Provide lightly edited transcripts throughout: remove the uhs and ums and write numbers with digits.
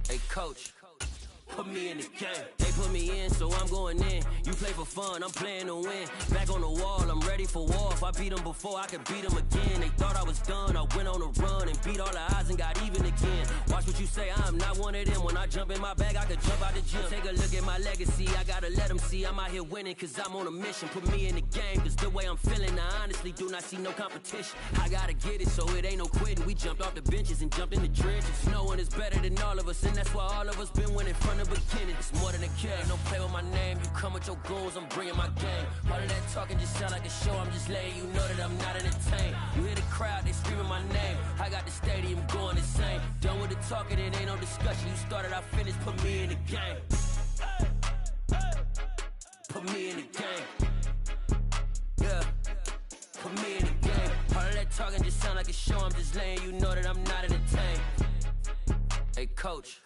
Hey, coach, put me in the game. They put me in, so I'm going in. You play for fun, I'm playing to win. Back on the wall, I'm ready for war. If I beat them before, I could beat them again. They thought I was done, I went on a run and beat all the odds and got even again. Watch what you say, I'm not one of them. When I jump in my bag, I could jump out the gym. Take a look at my legacy, I gotta let them see I'm out here winning, cause I'm on a mission. Put me in the game, cause the way I'm feeling, I honestly do not see no competition. I gotta get it, so it ain't no quitting. We jumped off the benches and jumped in the trenches. No one is better than all of us, and that's why all of us been winning from the beginning. It's more than a kill, ain't no play with my name. You come with your goons, I'm bringing my game. All of that talking just sound like a show, I'm just letting you know that I'm not entertained. You hear the crowd, they screaming my name. I got the stadium going insane. Done with the talking, it ain't no discussion. You started, I finished, put me in the game. Put me in the game. Yeah, put me in the game. All of that talking just sound like a show, I'm just letting you know that I'm not entertained. Hey coach,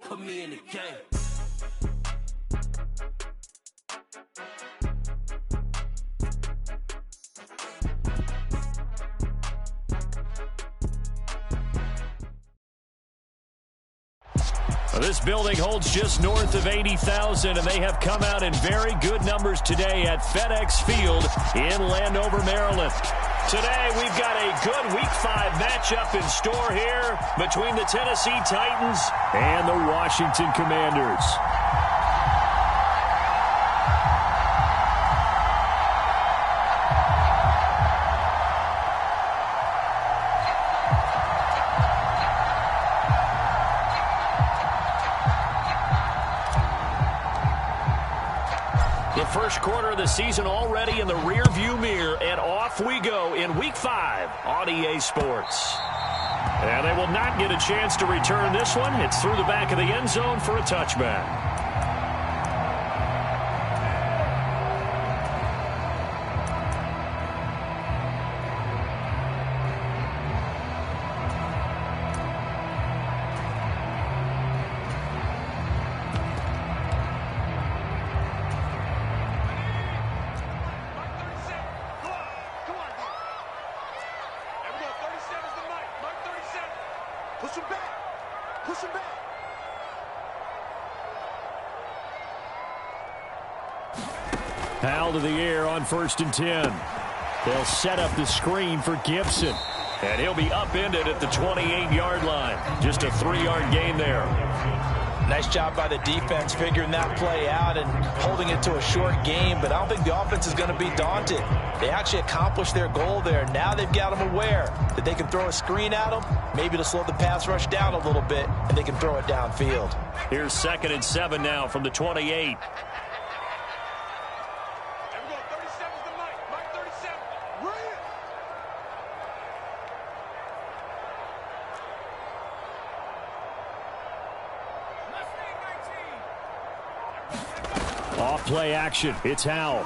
put me in the game. This building holds just north of 80,000, and they have come out in very good numbers today at FedEx Field in Landover, Maryland. Today, we've got a good Week 5 matchup in store here between the Tennessee Titans and the Washington Commanders. First quarter of the season already in the rear-view mirror, and off we go in Week 5 on EA Sports. And they will not get a chance to return this one. It's through the back of the end zone for a touchback. Powell to the air on 1st and 10. They'll set up the screen for Gibson. And he'll be upended at the 28-yard line. Just a 3-yard gain there. Nice job by the defense figuring that play out and holding it to a short game, but I don't think the offense is going to be daunted. They actually accomplished their goal there. Now they've got them aware that they can throw a screen at them, maybe to slow the pass rush down a little bit, and they can throw it downfield. Here's 2nd and 7 now from the 28. Off-play action. It's Howell.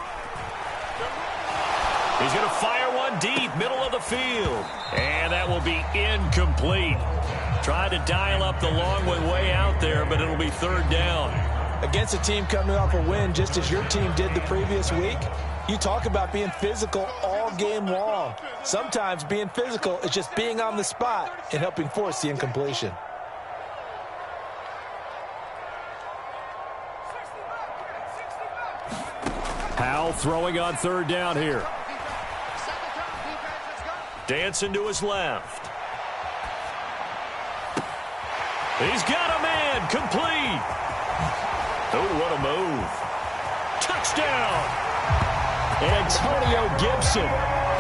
He's going to fire one deep, middle of the field. And that will be incomplete. Tried to dial up the long one way out there, but it'll be 3rd down. Against a team coming off a win, just as your team did the previous week, you talk about being physical all game long. Sometimes being physical is just being on the spot and helping force the incompletion. Howell throwing on 3rd down here. Dancing to his left. He's got a man, complete. Oh, what a move. Touchdown. Antonio Gibson,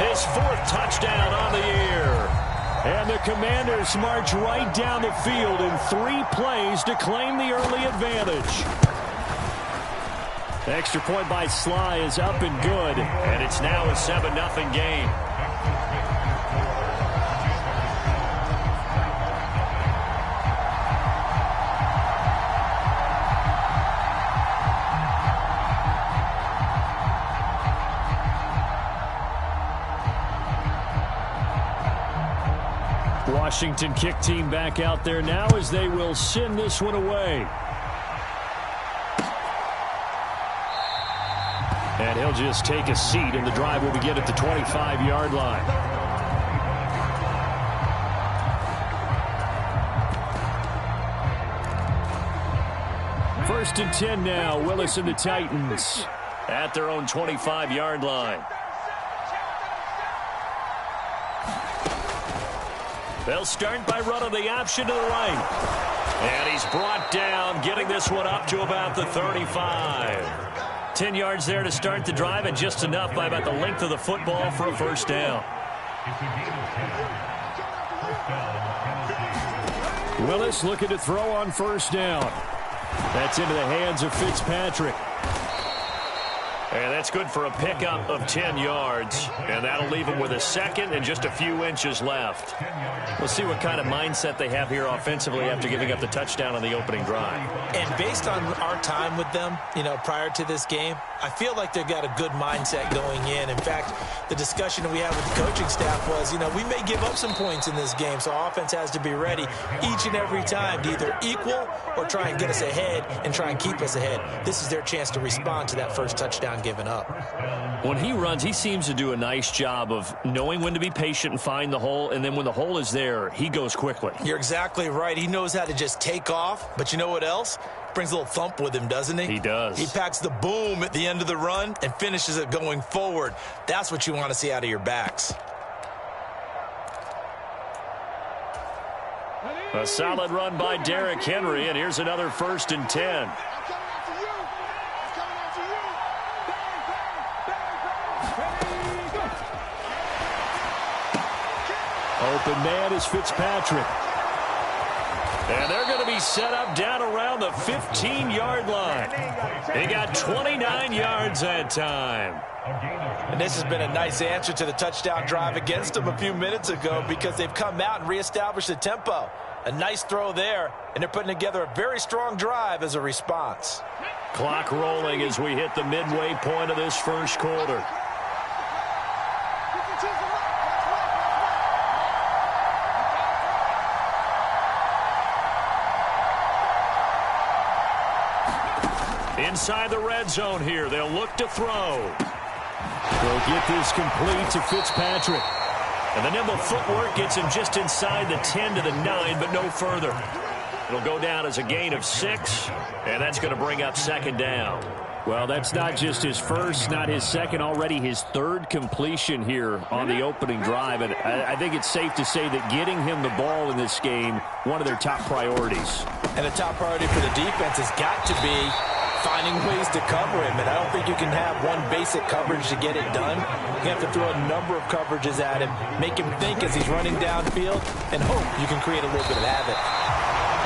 his 4th touchdown on the year. And the Commanders march right down the field in 3 plays to claim the early advantage. Extra point by Sly is up and good, and it's now a 7-0 game. Washington kick team back out there now as they will send this one away. And he'll just take a seat, and the drive will begin at the 25-yard line. First and 10 now. Willis and the Titans at their own 25-yard line. They'll start by running the option to the right. And he's brought down, getting this one up to about the 35. 10 yards there to start the drive, and just enough by about the length of the football for a first down. Willis looking to throw on first down. That's into the hands of Fitzpatrick. And that's good for a pickup of 10 yards. And that'll leave him with a second and just a few inches left. We'll see what kind of mindset they have here offensively after giving up the touchdown on the opening drive. And based on our time with them, prior to this game, I feel like they've got a good mindset going in. In fact, the discussion that we had with the coaching staff was, we may give up some points in this game, so our offense has to be ready each and every time to either equal or try and get us ahead and try and keep us ahead. This is their chance to respond to that first touchdown given up. When he runs, he seems to do a nice job of knowing when to be patient and find the hole, and then when the hole is there, he goes quickly. You're exactly right. He knows how to just take off, but you know what else? Brings a little thump with him, doesn't he? He does. He packs the boom at the end of the run and finishes it going forward. That's what you want to see out of your backs. A solid run by Derrick Henry, and here's another first and 10. Open man is Fitzpatrick. And they're going to be set up down around the 15-yard line. He got 29 yards that time. And this has been a nice answer to the touchdown drive against them a few minutes ago because they've come out and reestablished the tempo. A nice throw there, and they're putting together a very strong drive as a response. Clock rolling as we hit the midway point of this first quarter. Inside the red zone here, they'll look to throw. They'll get this complete to Fitzpatrick. And the nimble footwork gets him just inside the 10 to the 9, but no further. It'll go down as a gain of 6, and that's going to bring up second down. Well, that's not just his first, not his second, already his third completion here on the opening drive. And I think it's safe to say that getting him the ball in this game, one of their top priorities. And the top priority for the defense has got to be finding ways to cover him. And I don't think you can have one basic coverage to get it done. You have to throw a number of coverages at him, make him think as he's running downfield, and hope you can create a little bit of havoc.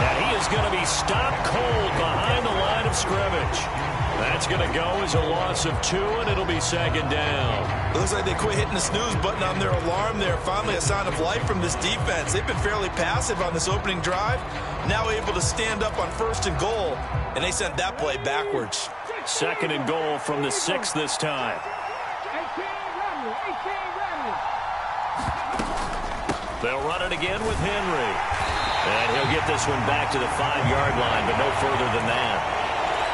And he is going to be stopped cold behind the line of scrimmage. That's going to go as a loss of 2, and it'll be second down. Looks like they quit hitting the snooze button on their alarm there. Finally a sign of life from this defense. They've been fairly passive on this opening drive. Now able to stand up on first and goal, and they sent that play backwards. Second and goal from the 6 this time. They'll run it again with Henry. And he'll get this one back to the 5-yard line, but no further than that.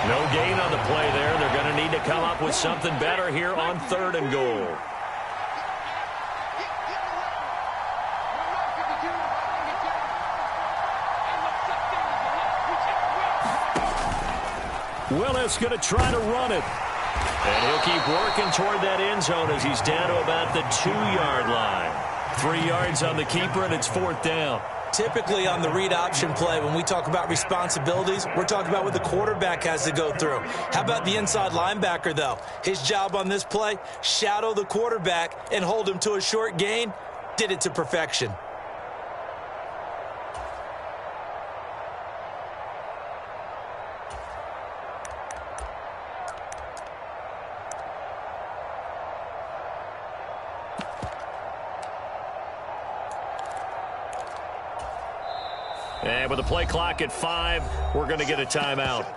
No gain on the play there. They're going to need to come up with something better here on third and goal. Willis going to try to run it. And he'll keep working toward that end zone as he's down to about the 2-yard line. 3 yards on the keeper, and it's fourth down. Typically on the read option play, when we talk about responsibilities, we're talking about what the quarterback has to go through. How about the inside linebacker, though? His job on this play, shadow the quarterback and hold him to a short gain. Did it to perfection. And with the play clock at 5, we're going to get a timeout.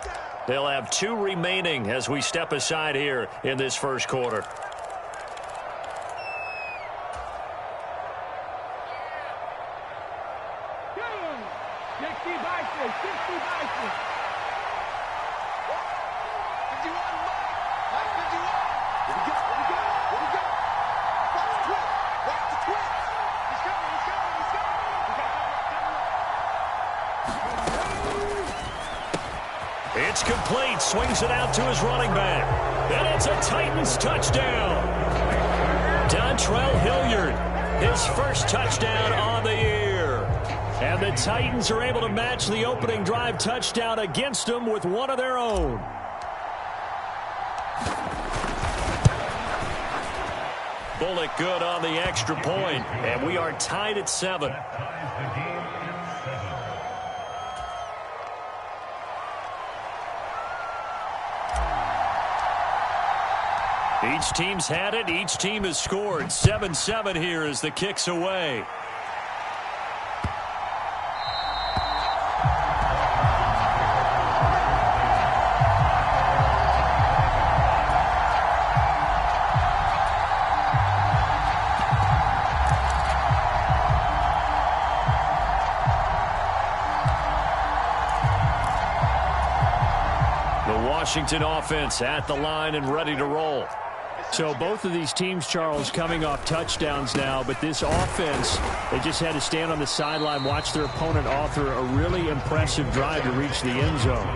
They'll have 2 remaining as we step aside here in this first quarter. It's complete. Swings it out to his running back. And it's a Titans touchdown. Deathrow Hilliard, his first touchdown on the year. And the Titans are able to match the opening drive touchdown against them with one of their own. Bullock good on the extra point, and we are tied at 7. Each team's had it. Each team has scored. 7-7 here as the kick's away. The Washington offense at the line and ready to roll. So both of these teams, Charles, coming off touchdowns now, but this offense, they just had to stand on the sideline, watch their opponent author a really impressive drive to reach the end zone.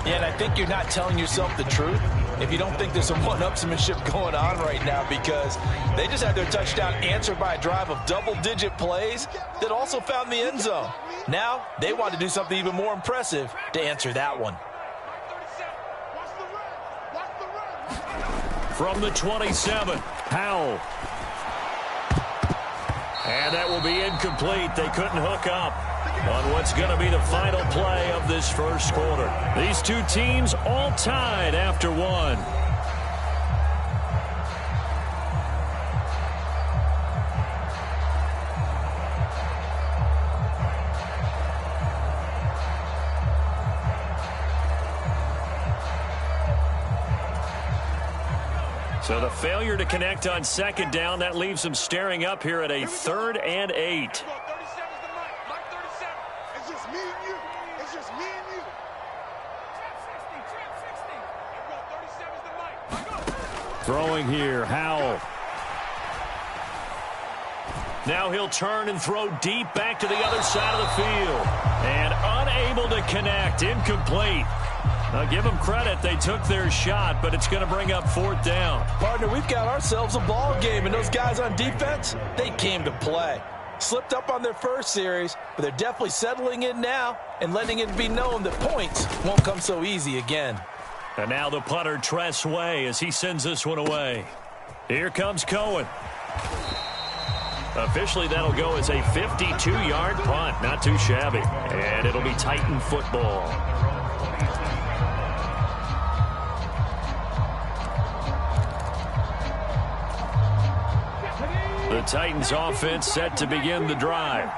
Yeah, and I think you're not telling yourself the truth if you don't think there's some one-upsmanship going on right now, because they just had their touchdown answered by a drive of double-digit plays that also found the end zone. Now they want to do something even more impressive to answer that one. From the 27, Powell. And that will be incomplete. They couldn't hook up on what's going to be the final play of this first quarter. These two teams all tied after one. So the failure to connect on second down, that leaves them staring up here at a 3rd and 8. Throwing here, Howell. Now he'll turn and throw deep back to the other side of the field. And unable to connect, incomplete. Now, give them credit. They took their shot, but it's going to bring up 4th down. Partner, we've got ourselves a ball game, and those guys on defense, they came to play. Slipped up on their first series, but they're definitely settling in now and letting it be known that points won't come so easy again. And now the punter, Tress Way, as he sends this one away. Here comes Cohen. Officially, that'll go as a 52-yard punt. Not too shabby. And it'll be Titan football. The Titans offense set to begin the drive.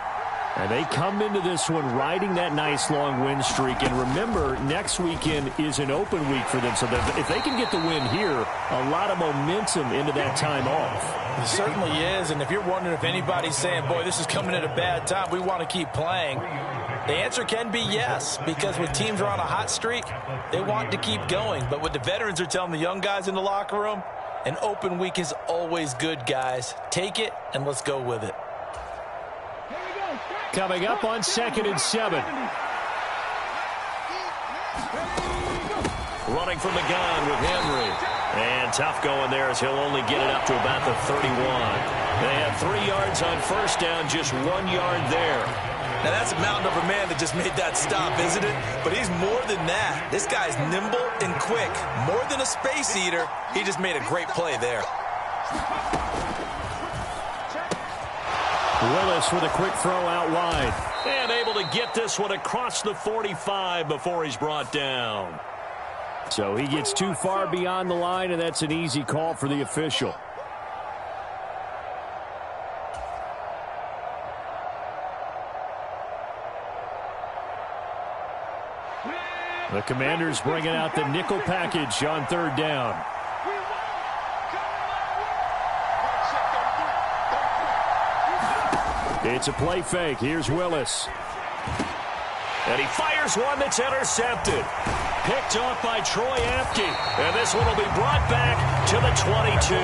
And they come into this one riding that nice long win streak. And remember, next weekend is an open week for them. So that if they can get the win here, a lot of momentum into that time off. It certainly is. And if you're wondering if anybody's saying, boy, this is coming at a bad time, we want to keep playing, the answer can be yes. Because when teams are on a hot streak, they want to keep going. But what the veterans are telling the young guys in the locker room, an open week is always good, guys. Take it, and let's go with it. Coming up on 2nd and 7. Running from the gun with Henry. And tough going there as he'll only get it up to about the 31. They have 3 yards on first down, just 1 yard there. Now, that's a mountain of a man that just made that stop, isn't it? But he's more than that. This guy's nimble and quick. More than a space eater, he just made a great play there. Willis with a quick throw out wide. And able to get this one across the 45 before he's brought down. So he gets too far beyond the line, and that's an easy call for the official. The Commanders bringing out the nickel package on 3rd down. It's a play fake. Here's Willis. And he fires one that's intercepted. Picked off by Troy Apke. And this one will be brought back to the 22.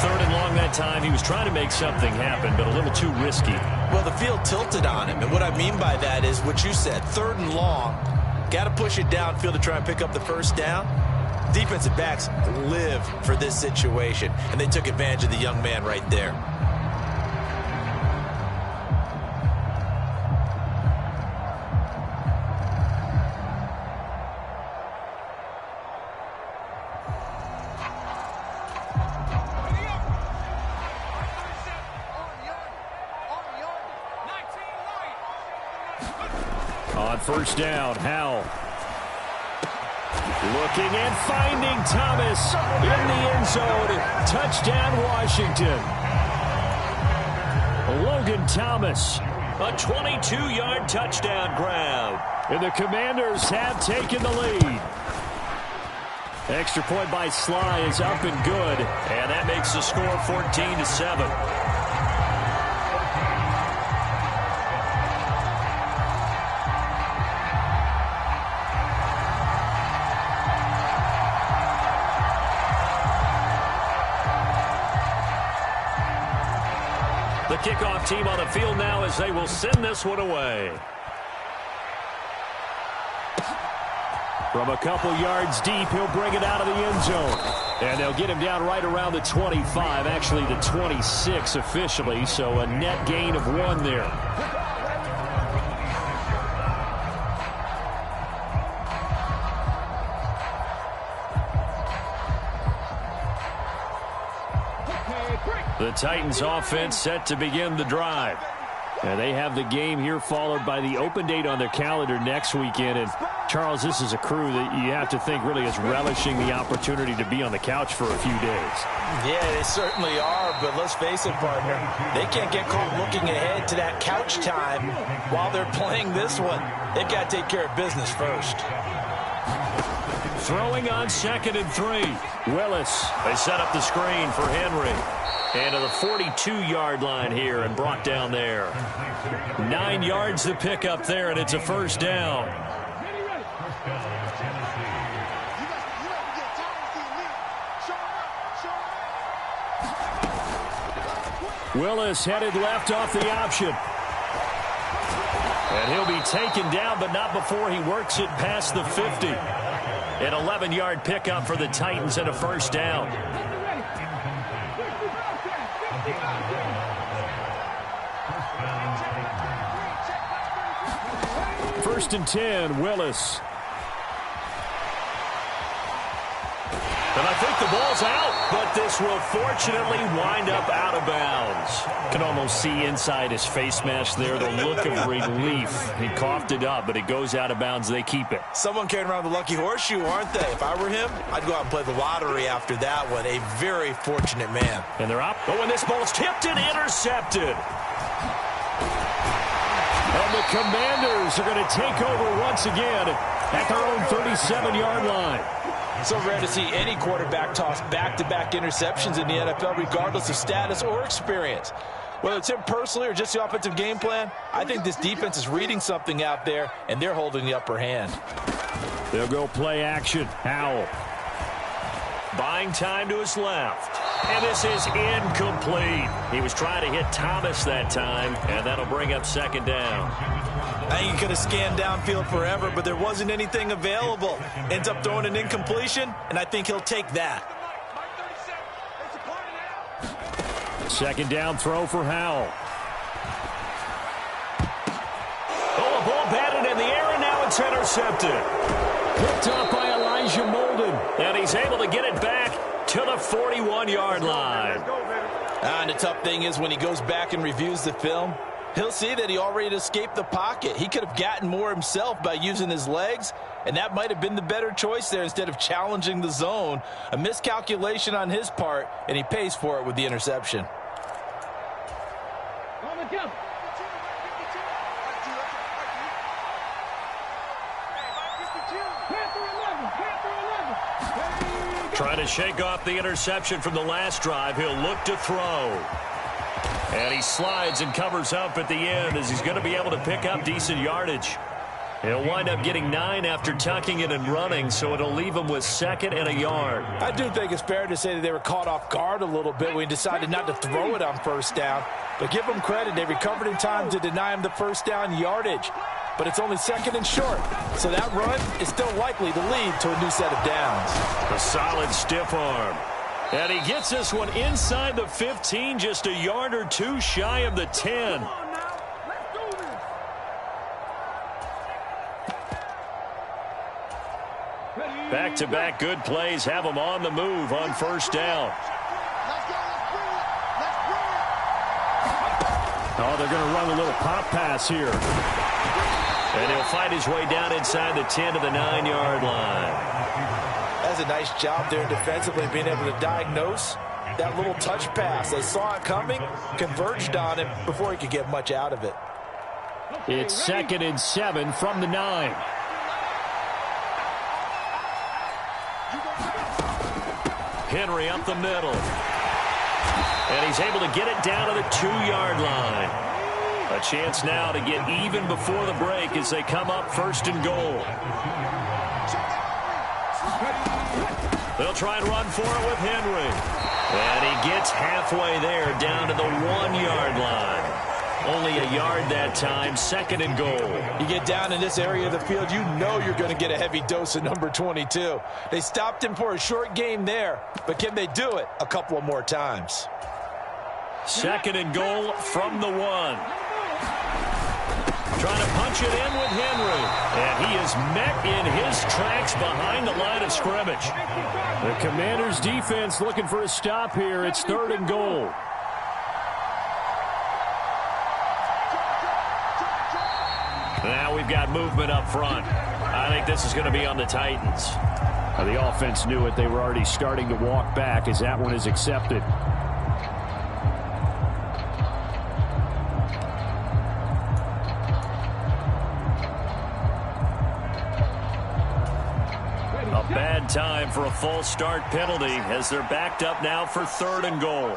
3rd and long that time. He was trying to make something happen, but a little too risky. Well, the field tilted on him. And what I mean by that is what you said. 3rd and long. Got to push it downfield to try and pick up the first down. Defensive backs live for this situation, and they took advantage of the young man right there. On first down, Howell. Looking and finding Thomas in the end zone. Touchdown, Washington. Logan Thomas, a 22-yard touchdown grab. And the Commanders have taken the lead. Extra point by Sly is up and good. And that makes the score 14-7. The kickoff team on the field now as they will send this one away. From a couple yards deep, he'll bring it out of the end zone. And they'll get him down right around the 25, actually the 26 officially, so a net gain of 1 there. The Titans offense set to begin the drive. And they have the game here followed by the open date on their calendar next weekend. And Charles, this is a crew that you have to think really is relishing the opportunity to be on the couch for a few days. Yeah, they certainly are, but let's face it, partner, they can't get caught looking ahead to that couch time while they're playing this one. They've got to take care of business first. Throwing on 2nd and 3. Willis. They set up the screen for Henry. And to the 42-yard line here and brought down there. 9 yards to pick up there, and it's a first down. Willis headed left off the option. And he'll be taken down, but not before he works it past the 50. An 11-yard pickup for the Titans and a first down. First and 10, Willis. And I think the ball's out, but this will fortunately wind up out of bounds. Can almost see inside his face mask there the look of relief. He coughed it up, but it goes out of bounds. They keep it. Someone carrying around the lucky horseshoe, aren't they? If I were him, I'd go out and play the lottery after that one. A very fortunate man. And they're up. Oh, and this ball's tipped and intercepted. And the Commanders are going to take over once again at their own 37-yard line. So rare to see any quarterback toss back-to-back interceptions in the NFL, regardless of status or experience. Whether it's him personally or just the offensive game plan, I think this defense is reading something out there, and they're holding the upper hand. They'll go play action. Howell. Buying time to his left. And this is incomplete. He was trying to hit Thomas that time, and that'll bring up 2nd down. I think he could have scanned downfield forever, but there wasn't anything available. Ends up throwing an incompletion, and I think he'll take that. 2nd down throw for Howell. Oh, a ball batted in the air, and now it's intercepted. Picked up by Elijah Molden. And he's able to get it back to the 41-yard line. And the tough thing is when he goes back and reviews the film, he'll see that he already escaped the pocket. He could have gotten more himself by using his legs, and that might have been the better choice there instead of challenging the zone. A miscalculation on his part, and he pays for it with the interception. Trying to shake off the interception from the last drive. He'll look to throw. And he slides and covers up at the end as he's going to be able to pick up decent yardage. He'll wind up getting 9 after tucking it and running, so it'll leave him with 2nd and a yard. I do think it's fair to say that they were caught off guard a little bit when he decided not to throw it on first down. But give them credit, they recovered in time to deny him the first down yardage. but it's only second and short. So that run is still likely to lead to a new set of downs. A solid stiff arm. And he gets this one inside the 15, just a yard or two shy of the 10. Back-to-back good plays have him on the move on first down. Oh, they're going to run a little pop pass here. And he'll fight his way down inside the 10 to the 9-yard line. That's a nice job there defensively, being able to diagnose that little touch pass. They saw it coming, converged on him before he could get much out of it. It's 2nd and 7 from the 9. Henry up the middle. And he's able to get it down to the 2-yard line. A chance now to get even before the break as they come up 1st and goal. They'll try and run for it with Henry. And he gets halfway there down to the 1-yard line. Only a yard that time, 2nd and goal. You get down in this area of the field, you know you're going to get a heavy dose of number 22. They stopped him for a short game there, but can they do it a couple of more times? 2nd and goal from the 1. Trying to punch it in with Henry. And he is met in his tracks behind the line of scrimmage. The Commanders' defense looking for a stop here. It's 3rd and goal. Now we've got movement up front. I think this is going to be on the Titans. The offense knew it. They were already starting to walk back as that one is accepted. A bad time for a false start penalty as they're backed up now for 3rd and goal.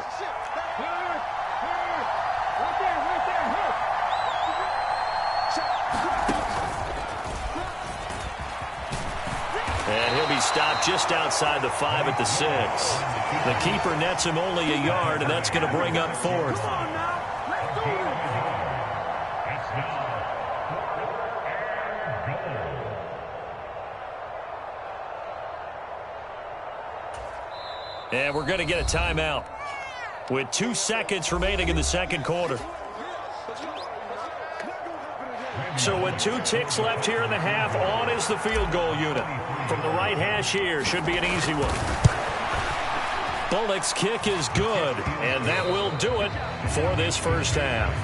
And he'll be stopped just outside the 5 at the 6. The keeper nets him only a yard, and that's going to bring up 4th. And we're going to get a timeout with 2 seconds remaining in the 2nd quarter. So with 2 ticks left here in the half, on is the field goal unit. From the right hash here, should be an easy one. Bullock's kick is good, and that will do it for this first half.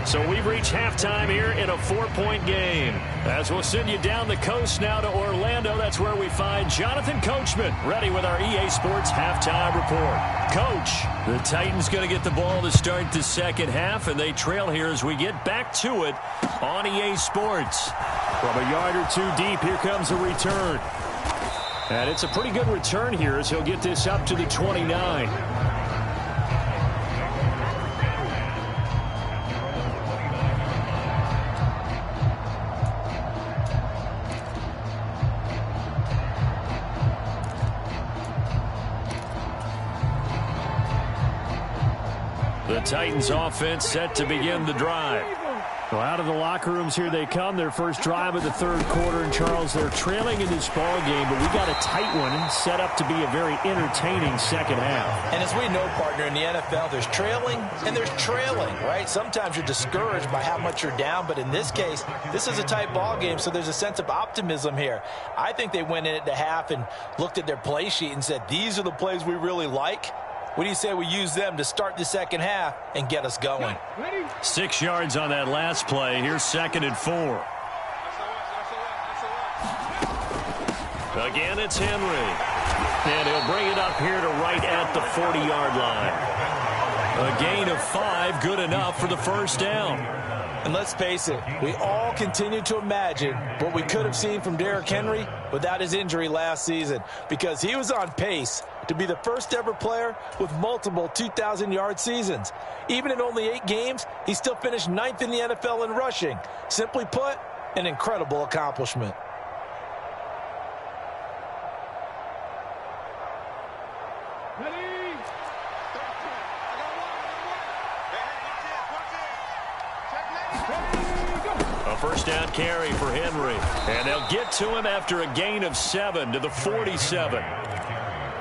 So we've reached halftime here in a 4-point game. As we'll send you down the coast now to Orlando, that's where we find Jonathan Coachman ready with our EA Sports halftime report. Coach, the Titans going to get the ball to start the 2nd half, and they trail here as we get back to it on EA Sports. From a yard or 2 deep, here comes a return. And it's a pretty good return here as he'll get this up to the 29. The Titans offense set to begin the drive. Well, out of the locker rooms here they come. Their first drive of the 3rd quarter. And, Charles, they're trailing in this ball game, but we got a tight one set up to be a very entertaining 2nd half. And as we know, partner, in the NFL, there's trailing and there's trailing, right? Sometimes you're discouraged by how much you're down, but in this case, this is a tight ball game, so there's a sense of optimism here. I think they went in at the half and looked at their play sheet and said, these are the plays we really like. What do you say we use them to start the 2nd half and get us going? 6 yards on that last play. Here's 2nd and 4. Again, it's Henry. And he'll bring it up here to right at the 40-yard line. A gain of 5, good enough for the first down. And let's face it, we all continue to imagine what we could have seen from Derrick Henry without his injury last season, because he was on pace to be the first ever player with multiple 2,000-yard seasons. Even in only 8 games, he still finished 9th in the NFL in rushing. Simply put, an incredible accomplishment. A first down carry for Henry. And they'll get to him after a gain of 7 to the 47.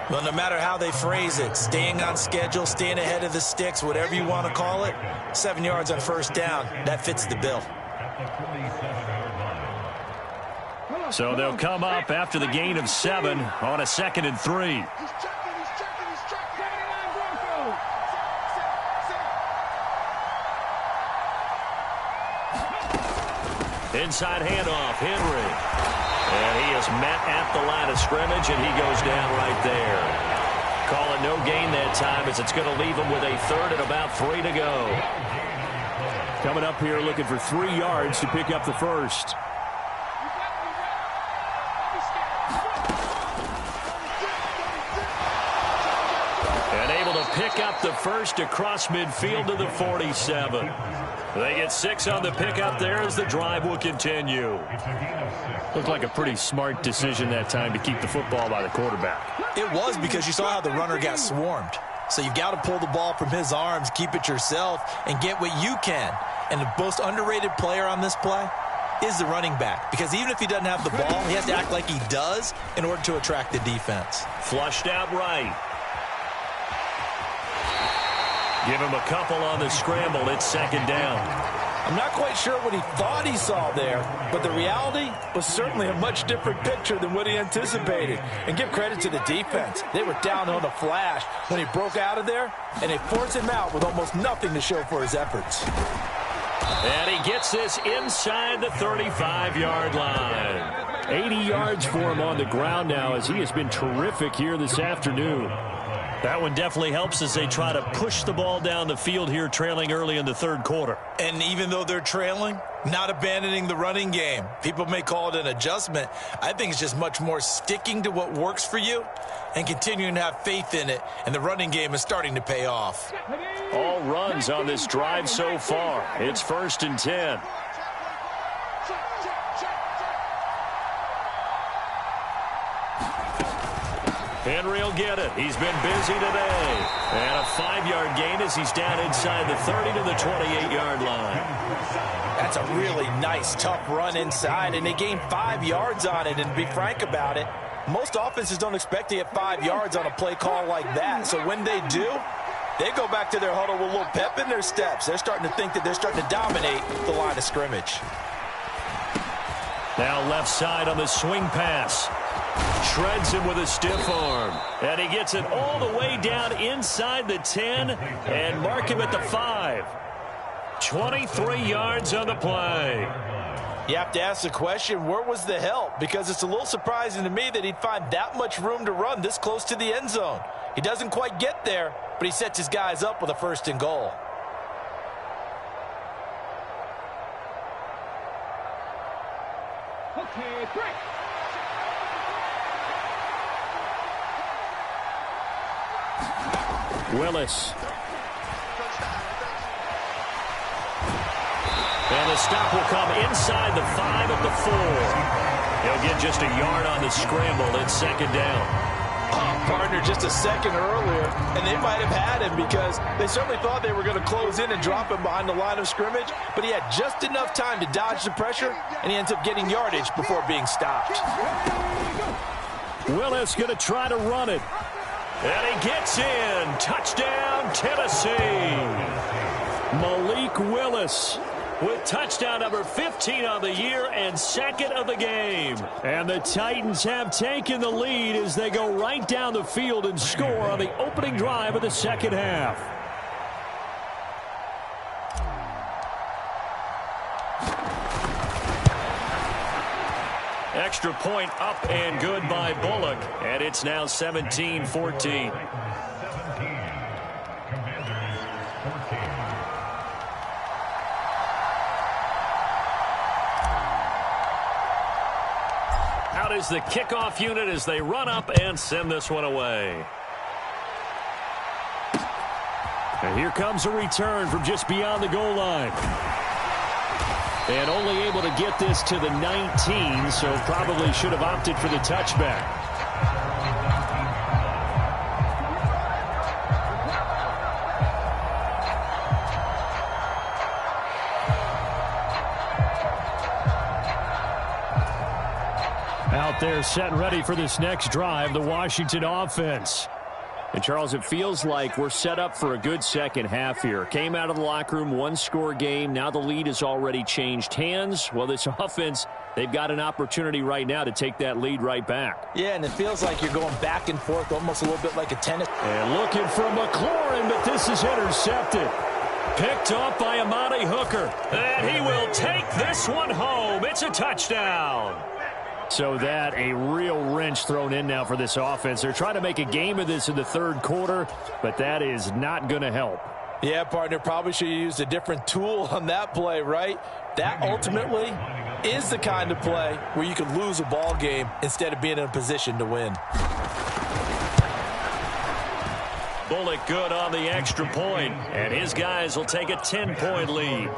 Well, no matter how they phrase it, staying on schedule, staying ahead of the sticks, whatever you want to call it, 7 yards on first down, that fits the bill. So they'll come up after the gain of 7 on a 2nd and 3. Inside handoff, Henry. And he is met at the line of scrimmage, and he goes down right there. Call it no gain that time, as it's going to leave him with a 3rd and about 3 to go. Coming up here looking for 3 yards to pick up the first. And able to pick up the first across midfield to the 47. They get 6 on the pickup there as the drive will continue. Looked like a pretty smart decision that time to keep the football by the quarterback. It was, because you saw how the runner got swarmed. So you got to pull the ball from his arms, keep it yourself, and get what you can. And the most underrated player on this play is the running back. Because even if he doesn't have the ball, he has to act like he does in order to attract the defense. Flushed out right. Give him a couple on the scramble. It's 2nd down. I'm not quite sure what he thought he saw there, but the reality was certainly a much different picture than what he anticipated. And give credit to the defense. They were down on the flash when he broke out of there, and they forced him out with almost nothing to show for his efforts. And he gets this inside the 35-yard line. 80 yards for him on the ground now, as he has been terrific here this afternoon. That one definitely helps as they try to push the ball down the field here, trailing early in the 3rd quarter. And even though they're trailing, not abandoning the running game. People may call it an adjustment. I think it's just much more sticking to what works for you and continuing to have faith in it. And the running game is starting to pay off. All runs on this drive so far. It's 1st and 10. Henry will get it. He's been busy today. And a 5-yard gain as he's down inside the 30 to the 28-yard line. That's a really nice, tough run inside, and they gained 5 yards on it. And to be frank about it, most offenses don't expect to get 5 yards on a play call like that. So when they do, they go back to their huddle with a little pep in their steps. They're starting to think that they're starting to dominate the line of scrimmage. Now left side on the swing pass. Shreds him with a stiff arm. And he gets it all the way down inside the 10 and mark him at the 5. 23 yards on the play. You have to ask the question, where was the help? Because it's a little surprising to me that he'd find that much room to run this close to the end zone. He doesn't quite get there, but he sets his guys up with a 1st and goal. Okay, break. Willis. And the stop will come inside the 5 at the 4. He'll get just a yard on the scramble. It's 2nd down. Partner just a second earlier, and they might have had him because they certainly thought they were going to close in and drop him behind the line of scrimmage, but he had just enough time to dodge the pressure, and he ends up getting yardage before being stopped. Willis going to try to run it. And he gets in. Touchdown, Tennessee. Malik Willis with touchdown number 15 on the year and 2nd of the game. And the Titans have taken the lead as they go right down the field and score on the opening drive of the 2nd half. Extra point up and good by Bullock. And it's now 17-14. Out is the kickoff unit as they run up and send this one away. And here comes a return from just beyond the goal line. And only able to get this to the 19, so probably should have opted for the touchback. Out there set and ready for this next drive, the Washington offense. And, Charles, it feels like we're set up for a good second half here. Came out of the locker room, one-score game. Now the lead has already changed hands. Well, this offense, they've got an opportunity right now to take that lead right back. Yeah, and it feels like you're going back and forth almost a little bit like a tennis. And looking for McLaurin, but this is intercepted. Picked up by Amani Hooker. And he will take this one home. It's a touchdown. So that a real wrench thrown in now for this offense. They're trying to make a game of this in the third quarter, but that is not going to help. Yeah, partner, probably should have used a different tool on that play, right? That ultimately is the kind of play where you can lose a ball game instead of being in a position to win. Bullock good on the extra point, and his guys will take a 10-point lead.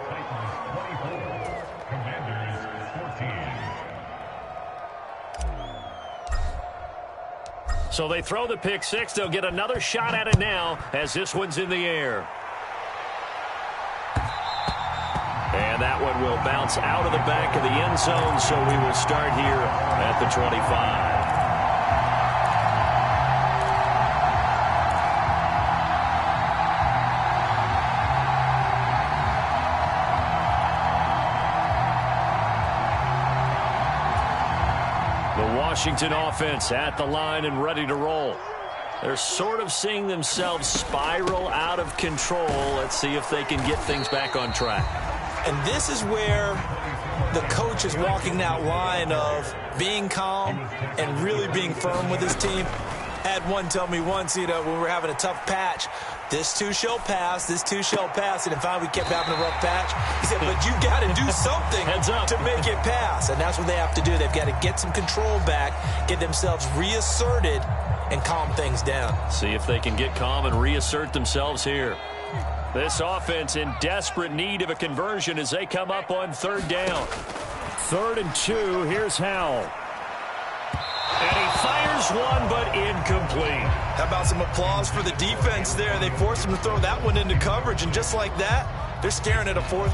So they throw the pick six. They'll get another shot at it now as this one's in the air. And that one will bounce out of the back of the end zone, so we will start here at the 25. Washington offense at the line and ready to roll. They're sort of seeing themselves spiral out of control. Let's see if they can get things back on track. And this is where the coach is walking that line of being calm and really being firm with his team. Had one tell me once, when we were having a tough patch, this too shall pass, this too shall pass. And finally we kept having a rough patch. He said, but you got to do something to make it pass. And that's what they have to do. They've got to get some control back, get themselves reasserted, and calm things down. See if they can get calm and reassert themselves here. This offense in desperate need of a conversion as they come up on third down. 3rd and 2. Here's Howell. And he fires one, but incomplete. How about some applause for the defense there? They forced him to throw that one into coverage, and just like that, they're staring at a fourth.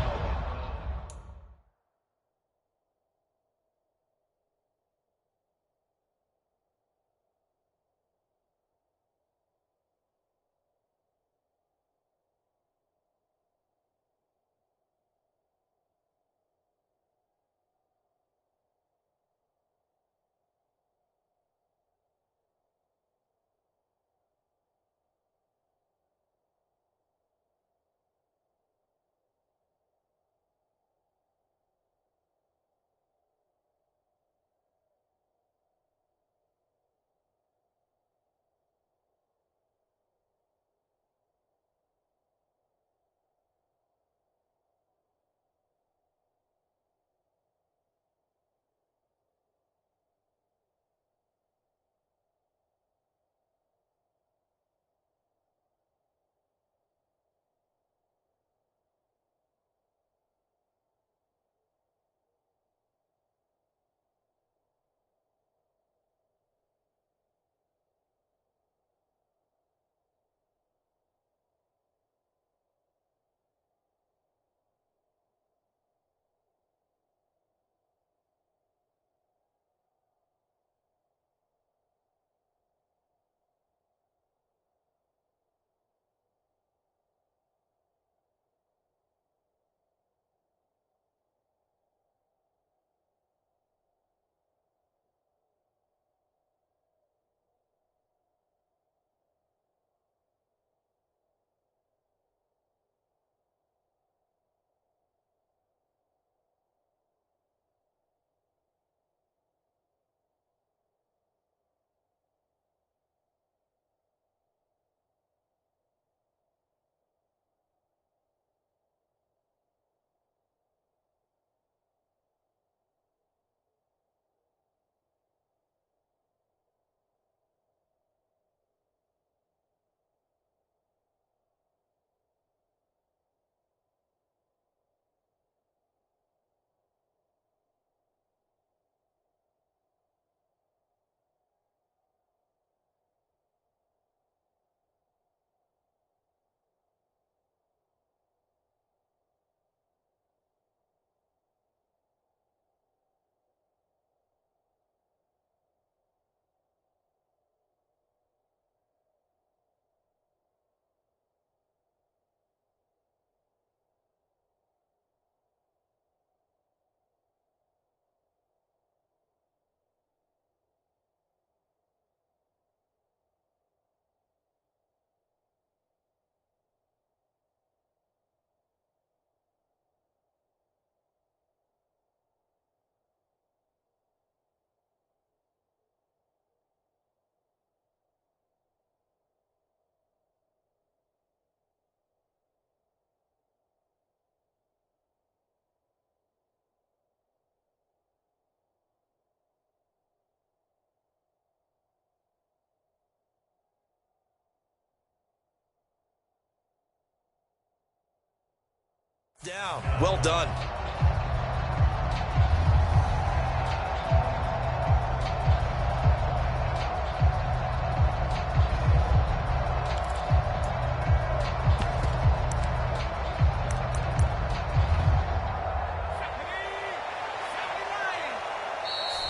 Down. Well done.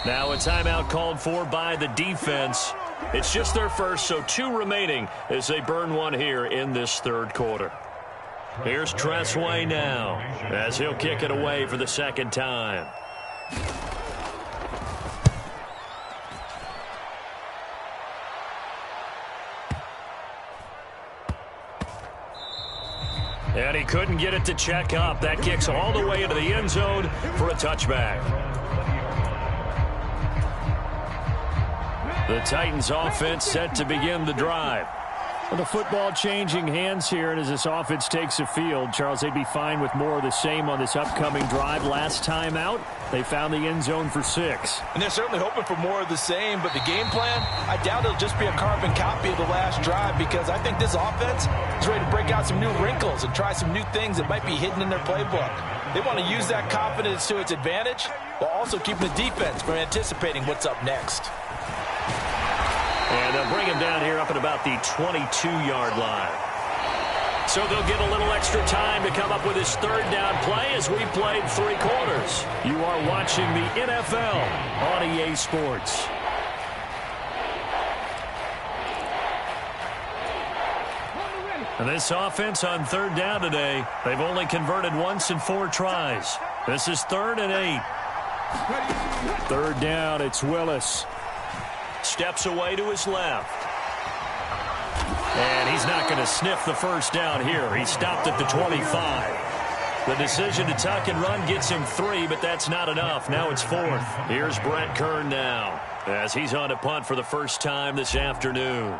Now a timeout called for by the defense. It's just their first, so 2 remaining as they burn one here in this third quarter. Here's Tressway now as he'll kick it away for the second time. And he couldn't get it to check up. That kicks all the way into the end zone for a touchback. The Titans offense set to begin the drive. Well, the football changing hands here, and as this offense takes the field, Charles, they'd be fine with more of the same on this upcoming drive. Last time out, they found the end zone for 6. And they're certainly hoping for more of the same, but the game plan, I doubt it'll just be a carbon copy of the last drive, because I think this offense is ready to break out some new wrinkles and try some new things that might be hidden in their playbook. They want to use that confidence to its advantage, while also keeping the defense from anticipating what's up next. And they'll bring him down here up at about the 22-yard line. So they'll get a little extra time to come up with his third down play as we played 3 quarters. You are watching the NFL on EA Sports. And this offense on third down today, they've only converted once in 4 tries. This is 3rd and 8. Third down, it's Willis. Steps away to his left. And he's not going to sniff the first down here. He stopped at the 25. The decision to tuck and run gets him 3, but that's not enough. Now it's 4th. Here's Brett Kern now as he's on to punt for the first time this afternoon.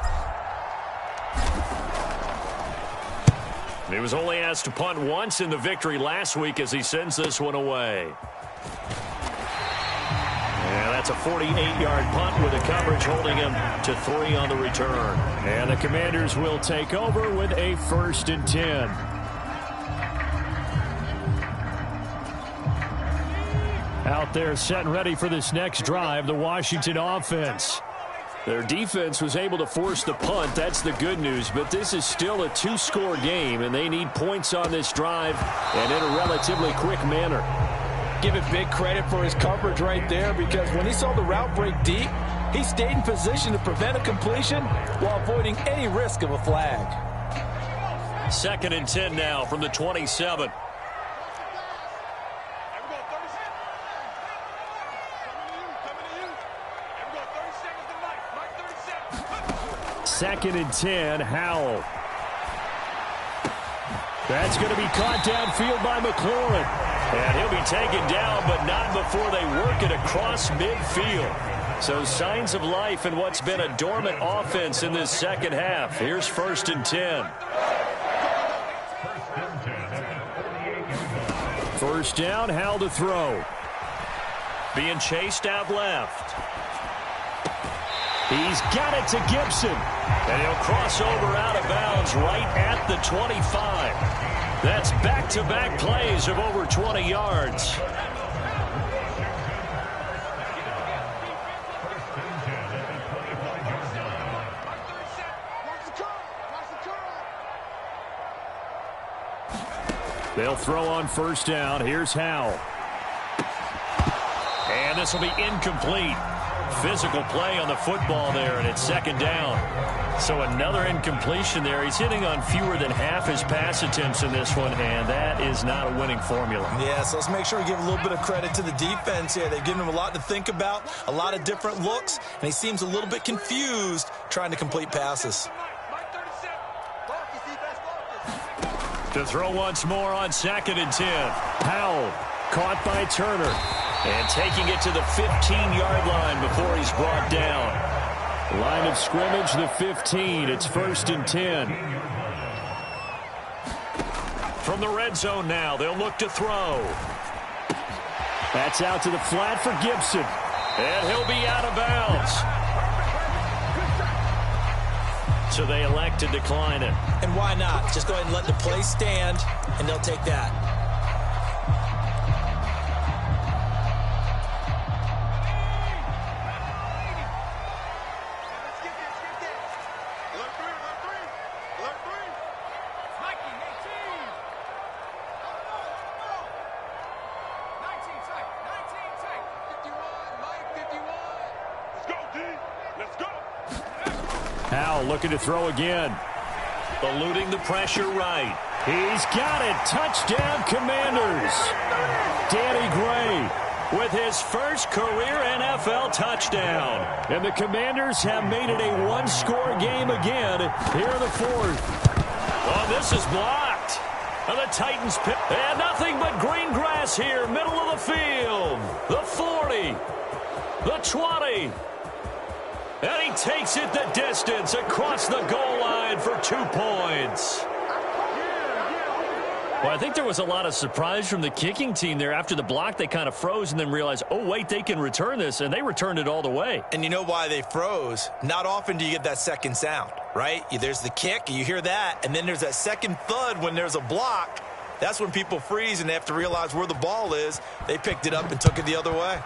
He was only asked to punt once in the victory last week as he sends this one away. And that's a 48-yard punt with the coverage holding him to 3 on the return. And the Commanders will take over with a 1st and 10. Out there set and ready for this next drive, the Washington offense. Their defense was able to force the punt. That's the good news, but this is still a 2-score game, and they need points on this drive and in a relatively quick manner. Give it big credit for his coverage right there, because when he saw the route break deep, he stayed in position to prevent a completion while avoiding any risk of a flag. 2nd and 10 now from the 27. Second and 10, Howell. That's going to be caught downfield by McLaurin. And he'll be taken down, but not before they work it across midfield. So signs of life in what's been a dormant offense in this second half. Here's 1st and 10. First down, Howell to throw. Being chased out left. He's got it to Gibson. And he'll cross over out of bounds right at the 25. That's back-to-back plays of over 20 yards. They'll throw on first down. Here's Howell. And this will be incomplete. Physical play on the football there, and it's 2nd down. So another incompletion there. He's hitting on fewer than half his pass attempts in this one, and that is not a winning formula. Yeah, so let's make sure we give a little bit of credit to the defense here. They've given him a lot to think about, a lot of different looks, and he seems a little bit confused trying to complete passes. To throw once more on 2nd and 10. Howell caught by Turner. And taking it to the 15-yard line before he's brought down. Line of scrimmage, the 15. It's 1st and 10. From the red zone now, they'll look to throw. That's out to the flat for Gibson. And he'll be out of bounds. So they elect to decline it. And why not? Just go ahead and let the play stand, and they'll take that. Howell looking to throw again. Eluding the pressure right. He's got it. Touchdown, Commanders. Danny Gray with his first career NFL touchdown. And the Commanders have made it a one-score game again here in the fourth. Oh, this is blocked. And the Titans pick. And nothing but green grass here, middle of the field. The 40. The 20. And he takes it the distance across the goal line for 2 points. Well, I think there was a lot of surprise from the kicking team there. After the block, they kind of froze and then realized, oh, wait, they can return this, and they returned it all the way. And you know why they froze? Not often do you get that second sound, right? There's the kick, you hear that, and then there's that second thud when there's a block. That's when people freeze and they have to realize where the ball is. They picked it up and took it the other way.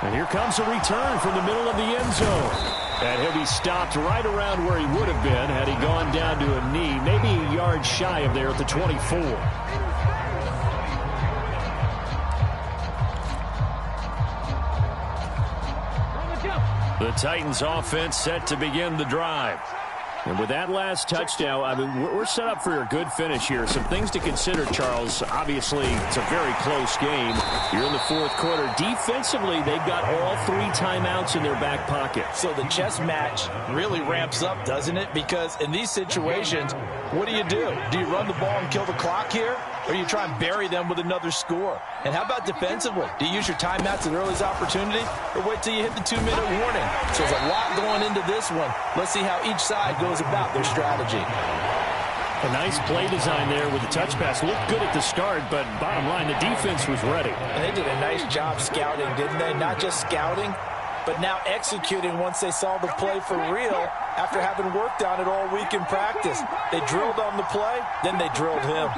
And here comes a return from the middle of the end zone. And he'll be stopped right around where he would have been had he gone down to a knee, maybe a yard shy of there at the 24. The Titans offense set to begin the drive. And with that last touchdown, I mean, we're set up for a good finish here. Some things to consider, Charles. Obviously, it's a very close game. You're in the fourth quarter. Defensively, they've got all 3 timeouts in their back pocket. So the chess match really ramps up, doesn't it? Because in these situations, what do? Do you run the ball and kill the clock here? Or you try and bury them with another score? And how about defensively? Do you use your timeouts at earliest opportunity? Or wait till you hit the 2-minute warning? So there's a lot going into this one. Let's see how each side goes about their strategy. A nice play design there with the touch pass. Looked good at the start, but bottom line, the defense was ready. And they did a nice job scouting, didn't they? Not just scouting, but now executing once they saw the play for real after having worked on it all week in practice. They drilled on the play, then they drilled him.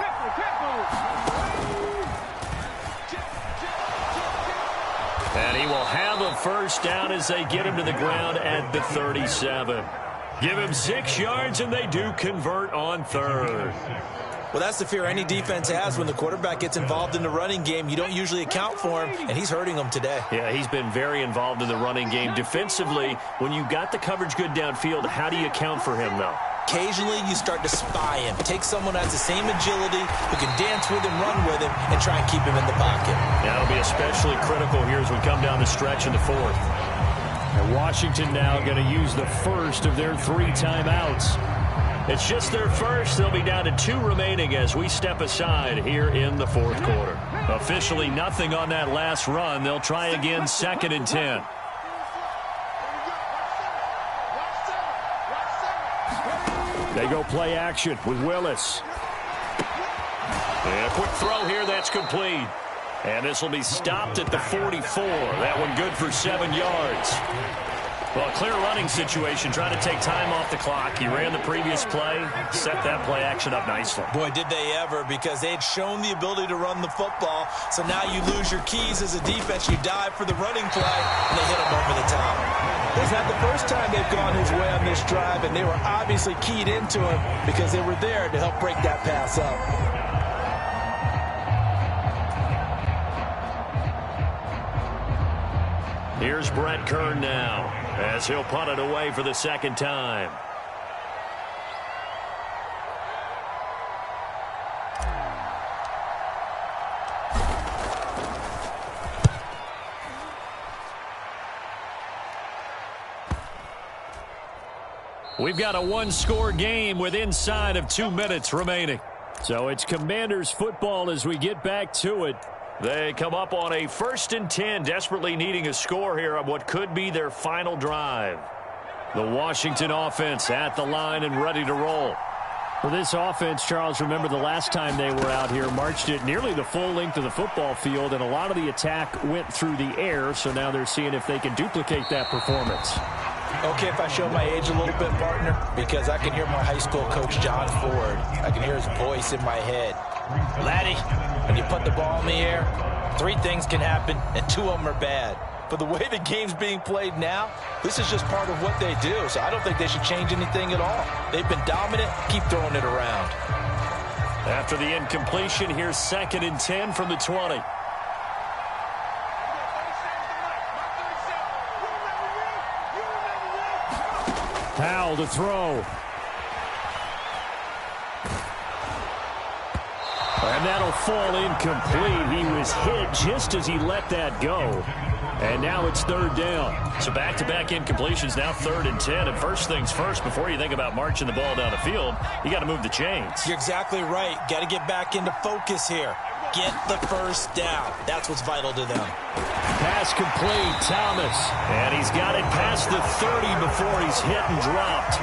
And he will have a first down as they get him to the ground at the 37. Give him 6 yards, and they do convert on third. Well, that's the fear any defense has when the quarterback gets involved in the running game. You don't usually account for him, and he's hurting them today. Yeah, he's been very involved in the running game. Defensively, when you got the coverage good downfield, how do you account for him, though? Occasionally, you start to spy him. Take someone that has the same agility, who can dance with him, run with him, and try and keep him in the pocket. That'll be especially critical here as we come down the stretch in the fourth. And Washington now going to use the first of their 3 timeouts. It's just their first. They'll be down to 2 remaining as we step aside here in the fourth quarter. Officially nothing on that last run. They'll try again, 2nd and 10. They go play action with Willis. And a quick throw here that's complete. And this will be stopped at the 44. That one good for 7 yards. Well, a clear running situation, trying to take time off the clock. He ran the previous play, set that play action up nicely. Boy, did they ever, because they had shown the ability to run the football. So now you lose your keys as a defense. You dive for the running play, and they hit him over the top. It's not the first time they've gone his way on this drive, and they were obviously keyed into him because they were there to help break that pass up. Here's Brett Kern now as he'll punt it away for the 2nd time. We've got a 1-score game with inside of 2 minutes remaining. So it's Commanders football as we get back to it. They come up on a 1st and 10, desperately needing a score here on what could be their final drive. The Washington offense at the line and ready to roll. For this offense, Charles, remember the last time they were out here, marched it nearly the full length of the football field, and a lot of the attack went through the air, so now they're seeing if they can duplicate that performance. Okay, if I show my age a little bit, partner, because I can hear my high school coach, John Ford. I can hear his voice in my head. Laddie, when you put the ball in the air, 3 things can happen, and 2 of them are bad. But the way the game's being played now, this is just part of what they do, so I don't think they should change anything at all. They've been dominant. Keep throwing it around. After the incompletion, here's 2nd and 10 from the 20. Powell to throw. And that'll fall incomplete. He was hit just as he let that go. And now it's third down. So back-to-back incompletions, now 3rd and 10. And first things first, before you think about marching the ball down the field, you got to move the chains. You're exactly right. Got to get back into focus here. Get the first down. That's what's vital to them. Pass complete, Thomas. And he's got it past the 30 before he's hit and dropped.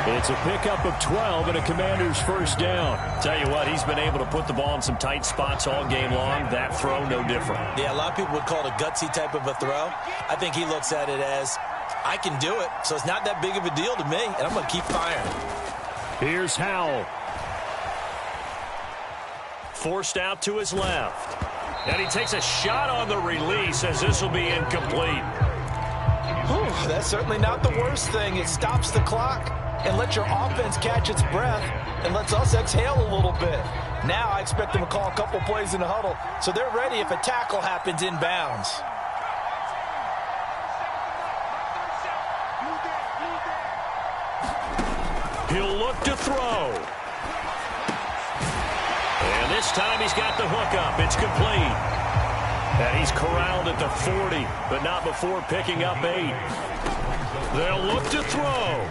It's a pickup of 12 and a Commander's first down. Tell you what, he's been able to put the ball in some tight spots all game long. That throw, no different. Yeah, a lot of people would call it a gutsy type of a throw. I think he looks at it as, I can do it, so it's not that big of a deal to me, and I'm going to keep firing. Here's Howell. Forced out to his left. And he takes a shot on the release as this will be incomplete. Whew, that's certainly not the worst thing. It stops the clock and lets your offense catch its breath and lets us exhale a little bit. Now I expect them to call a couple plays in the huddle so they're ready if a tackle happens inbounds. He'll look to throw. And this time he's got the hook up. It's complete. And he's corralled at the 40, but not before picking up 8. They'll look to throw.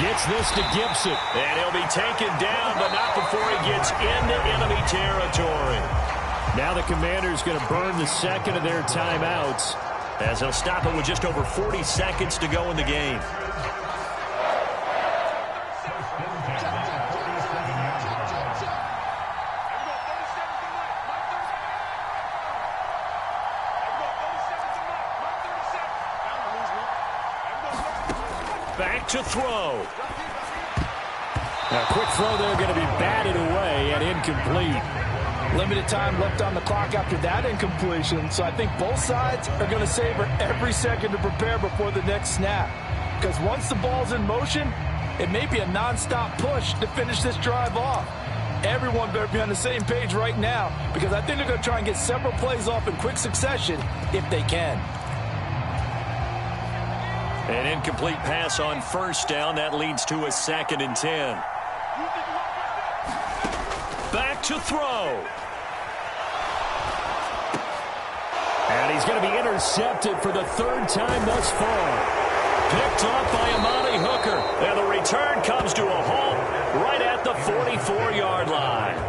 Gets this to Gibson. And he'll be taken down, but not before he gets into enemy territory. Now the Commander's going to burn the second of their timeouts as they'll stop it with just over 40 seconds to go in the game. Back to throw. A quick throw there going to be batted away and incomplete. Limited time left on the clock after that incompletion, so I think both sides are going to savor every second to prepare before the next snap. Because once the ball's in motion, it may be a nonstop push to finish this drive off. Everyone better be on the same page right now, because I think they're going to try and get several plays off in quick succession if they can. An incomplete pass on first down. That leads to a 2nd and 10. Back to throw. And he's going to be intercepted for the 3rd time thus far. Picked up by Amani Hooker. And the return comes to a halt right at the 44-yard line.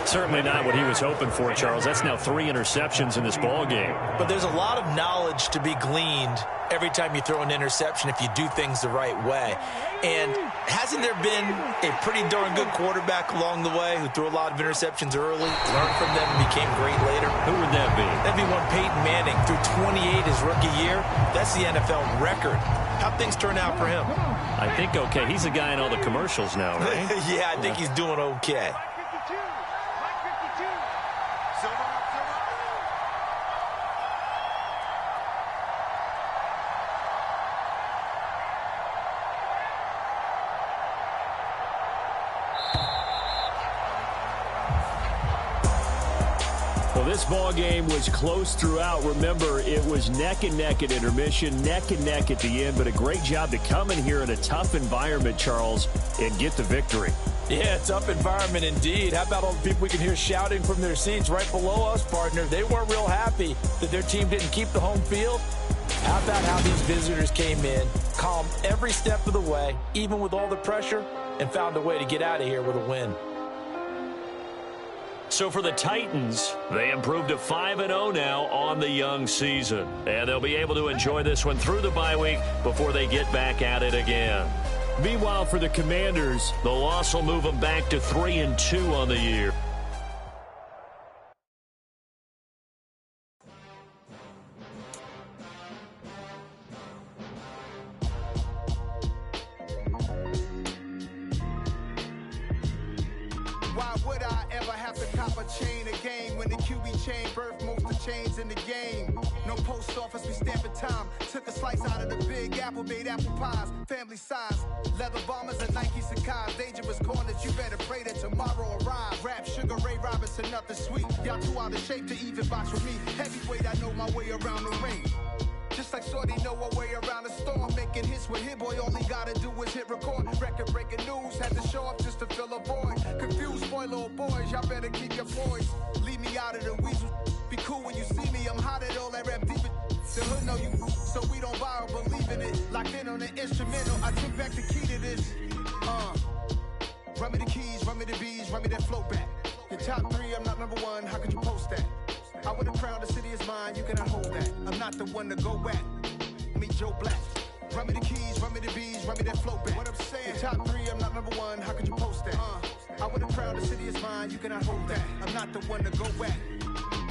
Certainly not what he was hoping for, Charles. That's now 3 interceptions in this ball game. But there's a lot of knowledge to be gleaned every time you throw an interception if you do things the right way. And hasn't there been a pretty darn good quarterback along the way who threw a lot of interceptions early, learned from them, and became great later? Who would that be? That'd be one Peyton Manning. Threw 28 his rookie year. That's the NFL record. How'd things turn out for him? I think okay. He's a guy in all the commercials now, right? Yeah, I think he's doing okay. This ball game was close throughout. Remember, it was neck and neck at intermission, neck and neck at the end, but a great job to come in here in a tough environment, Charles, and get the victory. Yeah, tough environment indeed. How about all the people we can hear shouting from their seats right below us, partner? They weren't real happy that their team didn't keep the home field. How about how these visitors came in, calm every step of the way, even with all the pressure, and found a way to get out of here with a win. So for the Titans, they improved to 5-0 now on the young season. And they'll be able to enjoy this one through the bye week before they get back at it again. Meanwhile, for the Commanders, the loss will move them back to 3-2 on the year. Why would I ever have to cop a chain again when the QB chain birthed most of the chains in the game? No post office, we stamping time. Took a slice out of the big apple, made apple pies, family size. Leather bombers and Nike Sacai's. Dangerous corners, you better pray that tomorrow arrives. Rap, Sugar Ray Robinson, nothing sweet. Y'all too out of shape to even box with me. Heavyweight, I know my way around the ring. Just like Shorty know a way around the storm. Making hits with Hit Boy, all he gotta do is hit record. Record breaking news, had to show up just to fill a void. Confused boy, little boys, y'all better keep your poise. Leave me out of the weasel. Be cool when you see me, I'm hot at all that rap deep. The hood know you, so we don't borrow, believe in it. Locked in on the instrumental, I took back the key to this. Run me the keys, run me the bees, run me that float back. Your top 3, I'm not number 1, how could you post that? I would have crowned the city is mine, you cannot hold that. I'm not the one to go back. Meet Joe Black. Run me the keys, run me the bees, run me that float back. What I'm saying, your top 3, I'm not number 1, how could you post that? I would have crowned the city is mine, you cannot hold that. I'm not the one to go back.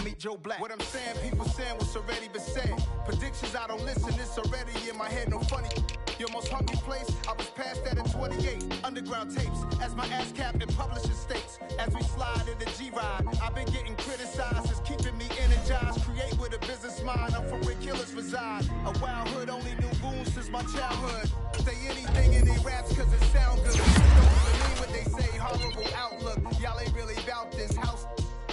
Meet Joe Black. What I'm saying, people saying what's already been said. Predictions, I don't listen, it's already in my head, no funny. Your most hungry place, I was past that at 28. Underground tapes, as my ass cap in publishing states. As we slide in the G-Ride, I've been getting criticized, it's keeping me energized. Create with a business mind, I'm from where killers reside. A wild hood, only knew goons since my childhood. Say anything in they raps cause it sound good. Don't even mean what they say, horrible outlook. Y'all ain't really about this house.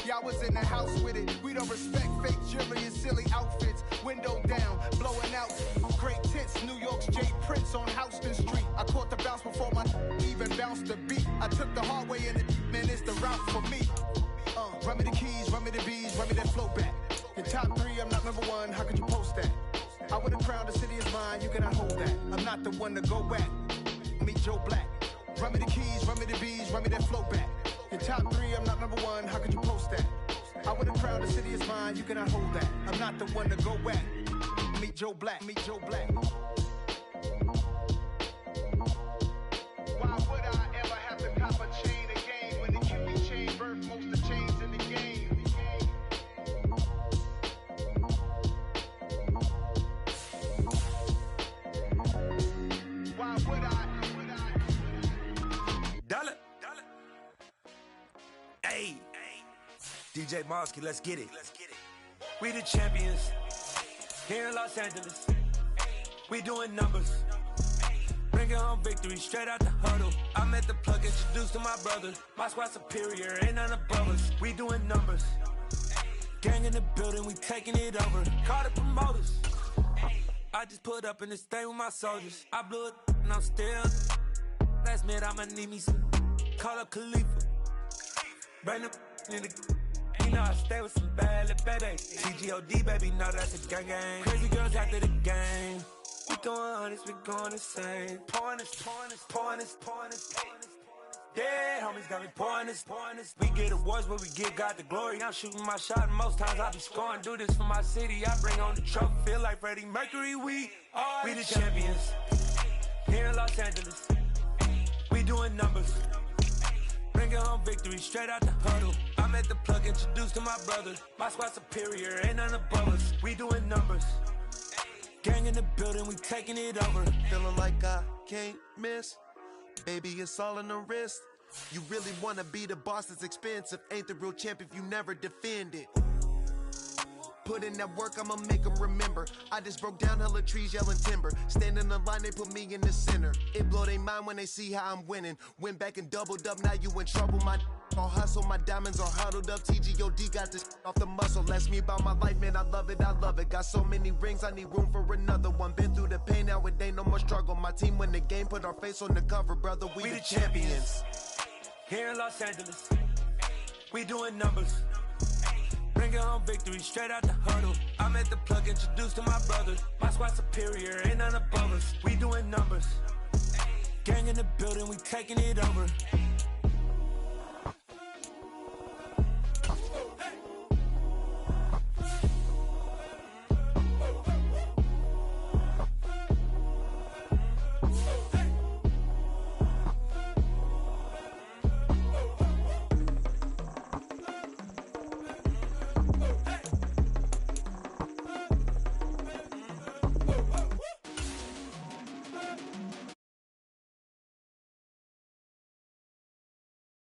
Y'all was in the house with it. We don't respect fake jewelry and silly outfits. Window down, blowing out. Great tits, New York's J. Prince on Houston Street. I caught the bounce before my even bounced the beat. I took the hard way in it, man, it's the route for me. Run me the keys, run me the bees, run me that float back. Your top 3, I'm not number 1, how could you post that? I would have crowned the city is mine, you cannot hold that. I'm not the one to go back. Meet Joe Black. Run me the keys, run me the bees, run me that float back. Your top 3, I'm not number 1, how could you post that? I would have crowned the city is mine, you cannot hold that. I'm not the one to go back. Meet Joe Black, meet Joe Black. Why would I ever have to cop a chain again when the QB chain birthed most of the chains in the game? Why would I? Dollar. Hey, DJ Mosky, let's get it. We the champions here in Los Angeles. We doing numbers. Bringing home victory straight out the huddle. I'm at the plug, introduced to my brother. My squad superior, ain't none above us. We doing numbers. Gang in the building, we taking it over. Call the promoters. I just put up in this thing with my soldiers. I blew it and I'm still. Last minute I'ma need me some. Call up Khalifa. Bring them in the. You know I stay with some bad little baby. TGOD baby, know that's a gang gang. Crazy girls after the game. We going honest, we going insane. Pouring this. Yeah, homies got me pouring this. We get awards, but we give God the glory. I'm shooting my shot, and most times I be scoring. Do this for my city, I bring on the trophy. Feel like Freddie Mercury, we the champions here in Los Angeles. We doing numbers. Bringing home victory straight out the huddle. I'm at the plug, introduced to my brother. My squad superior, ain't none above us. We doing numbers. Gang in the building, we taking it over. Feeling like I can't miss. Baby, it's all in the wrist. You really wanna be the boss, it's expensive. Ain't the real champ if you never defend it. Put in that work, I'ma make them remember. I just broke down hella trees, yelling timber. Stand in the line, they put me in the center. It blow their mind when they see how I'm winning. Went back and doubled up, now you in trouble. My all hustle, my diamonds are huddled up. TGOD got this off the muscle. Ask me about my life, man, I love it. Got so many rings, I need room for another one. Been through the pain, now it ain't no more struggle. My team win the game, put our face on the cover, brother. We the champions. Here in Los Angeles, we doing numbers. Bringing home victory straight out the huddle. I'm at the plug, introduced to my brother. My squad superior, ain't none above us. We doing numbers. Gang in the building, we taking it over.